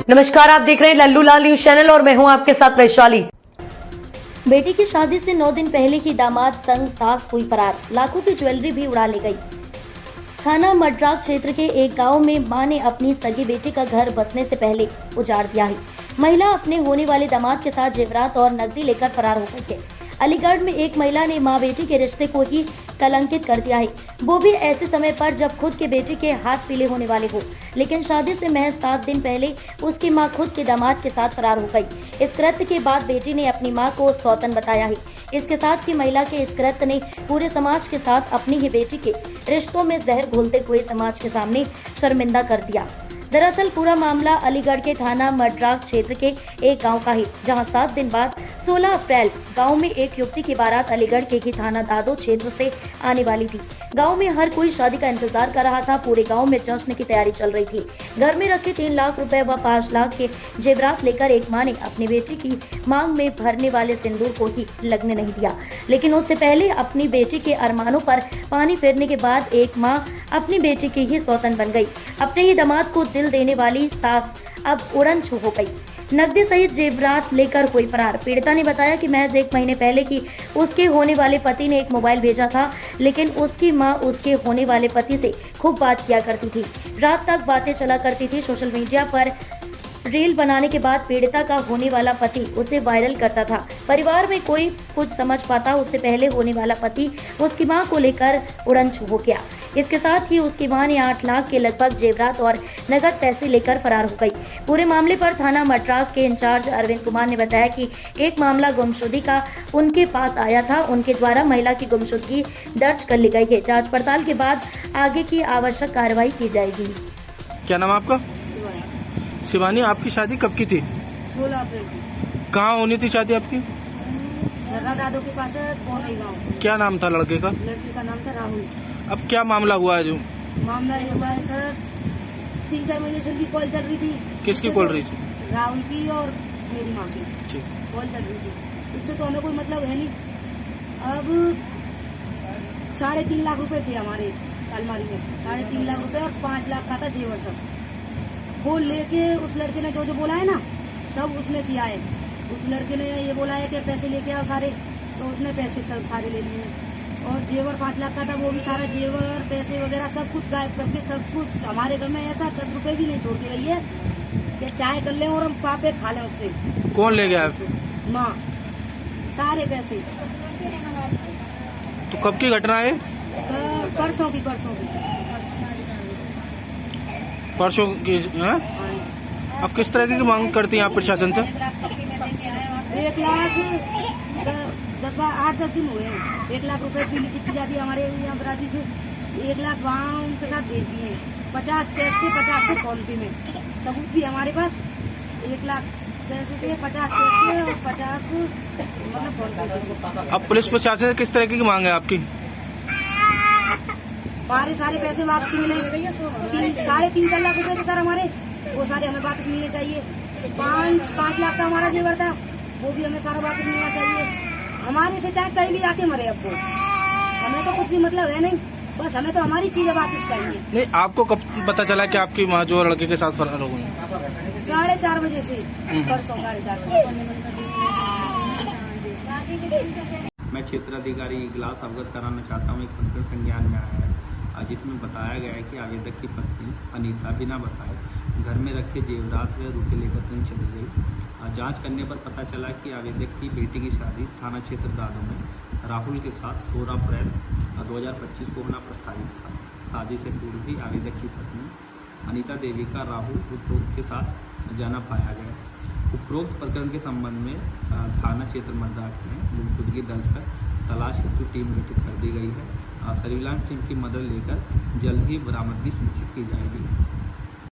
नमस्कार, आप देख रहे हैं लल्लू लाल न्यूज चैनल और मैं हूं आपके साथ वैशाली। बेटी की शादी से 9 दिन पहले ही दामाद संग सास हुई फरार, लाखों की ज्वेलरी भी उड़ा ले गई। थाना मड्राक क्षेत्र के एक गांव में मां ने अपनी सगी बेटी का घर बसने से पहले उजाड़ दिया है। महिला अपने होने वाले दामाद के साथ जेवरात और नकदी लेकर फरार हो गई है। अलीगढ़ में एक महिला ने मां बेटी के रिश्ते को ही कलंकित कर दिया है, वो भी ऐसे समय पर जब खुद के बेटे के हाथ पीले होने वाले हो। लेकिन शादी से महज 7 दिन पहले उसकी मां खुद के दामाद के साथ फरार हो गई। इस कृत्य के बाद बेटी ने अपनी मां को सौतन बताया है। इसके साथ ही महिला के इस कृत्य ने पूरे समाज के साथ अपनी ही बेटी के रिश्तों में जहर घोलते हुए समाज के सामने शर्मिंदा कर दिया। दरअसल पूरा मामला अलीगढ़ के थाना मड्राक क्षेत्र के एक गांव का है, जहां 7 दिन बाद 16 अप्रैल गांव में एक युवती की बारात अलीगढ़ के ही थाना दादो क्षेत्र से आने वाली थी। गांव में हर कोई शादी का इंतजार कर रहा था। पूरे गांव में जश्न की तैयारी चल रही थी। घर में रखे 3 लाख रुपए व 5 लाख के जेवरात लेकर एक मां ने अपनी बेटी की मांग में भरने वाले सिंदूर को ही लगने नहीं दिया। लेकिन उससे पहले अपनी बेटी के अरमानों पर पानी फेरने के बाद एक मां अपनी बेटी की ही सौतन बन गई। अपने ही दामाद को दिल देने वाली सास अब उड़न छू हो गई। नकदी सहित जेवरात लेकर हुई फरार। पीड़िता ने बताया कि महज 1 महीने पहले की उसके होने वाले पति ने एक मोबाइल भेजा था, लेकिन उसकी मां उसके होने वाले पति से खूब बात किया करती थी। रात तक बातें चला करती थी। सोशल मीडिया पर रील बनाने के बाद पीड़िता का होने वाला पति उसे वायरल करता था। परिवार में कोई कुछ समझ पाता उससे पहले होने वाला पति उसकी मां को लेकर उड़न छू हो गया। इसके साथ ही उसकी मां ने 8 लाख के लगभग जेवरात और नकद पैसे लेकर फरार हो गई। पूरे मामले पर थाना मड्राक के इंचार्ज अरविंद कुमार ने बताया कि एक मामला गुमशुदगी का उनके पास आया था। उनके द्वारा महिला की गुमशुदगी दर्ज कर ली गई है। जांच पड़ताल के बाद आगे की आवश्यक कार्रवाई की जाएगी। क्या नाम है आपका? शिवानी। आपकी शादी कब की थी? 16 अप्रैल की। कहाँ होनी थी शादी आपकी? झर्रा दादो के पास है, पौनी गाँव। क्या नाम था लड़के का? लड़के का नाम था राहुल। अब क्या मामला हुआ है? जो मामला ये हुआ है सर, 3-4 महीने से उनकी कॉल चल रही थी। किसकी कॉल रही थी? राहुल की और मेरी माँ की ठीक। कॉल चल रही थी। उससे तो हमें कोई मतलब है नहीं। अब 3.5 लाख रुपए थे हमारे अलमारी में। 3.5 लाख रुपए और 5 लाख का था जेवर सब। वो लेके उस लड़के ने जो बोला है ना, सब उसने किया है। उस लड़के ने ये बोला है कि पैसे लेके आओ सारे, तो उसने पैसे सब सारे ले लिए। और जेवर 5 लाख का था, वो भी सारा जेवर पैसे वगैरह सब कुछ गायब करके सब कुछ हमारे घर में ऐसा 10 रुपए भी नहीं छोड़ के रही है कि चाय कर ले और हम पापे खा लें उससे। कौन ले गया? माँ सारे पैसे। तो कब की घटना है? परसों की परसों की है? अब किस तरह की मांग करती हैं आप प्रशासन से? 1 लाख 8-10 दिन हुए हैं। 1 लाख रुपए पीली चिट्ठी जाती है हमारे यहाँ बराती से। 1 लाख वहाँ उनके साथ भेज दिए। 50 कैश थे, 50 थे फोन पे में। सबूत भी हमारे पास। 1 लाख पैसे थे, 50 कैश थे और 50 मतलब फोन पे से। अब पुलिस प्रशासन से किस तरह की मांग है आपकी? हमारे सारे पैसे वापसी मिले। 3.5-4 लाख रुपए थे सर हमारे, वो सारे हमें वापस मिलने चाहिए। 5 लाख का हमारा जेवर था, वो भी हमें सारा वापस मिलना चाहिए। हमारे से चाहे कहीं भी आके मरे, अब वो हमें तो कुछ भी मतलब है नहीं, बस हमें तो हमारी चीजें वापस चाहिए। नहीं, आपको कब पता चला कि आपकी माँ जो लड़के के साथ फरार हो गई? 4:30 बजे से। परसों 4:30 बजे। मैं क्षेत्राधिकारी इगलास अवगत कराना चाहता हूँ। एक प्रकरण संज्ञान में आया है जिसमें बताया गया है कि आवेदक की पत्नी अनीता बिना बताए घर में रखे जेवरात व रुपये लेकर कहीं चली गई। जांच करने पर पता चला कि आवेदक की बेटी की शादी थाना क्षेत्र दादो में राहुल के साथ 16 अप्रैल 2025 को होना प्रस्तावित था। शादी से पूर्व भी आवेदक की पत्नी अनीता देवी का राहुल उपरोक्त के साथ जाना पाया गया। उपरोक्त प्रकरण के संबंध में थाना क्षेत्र मड्राक में गुमशुदगी दर्ज कर तलाश हेतु टीम गठित कर दी गई है। सर्विलांस टीम की मदद लेकर जल्द ही बरामदगी सुनिश्चित की जाएगी।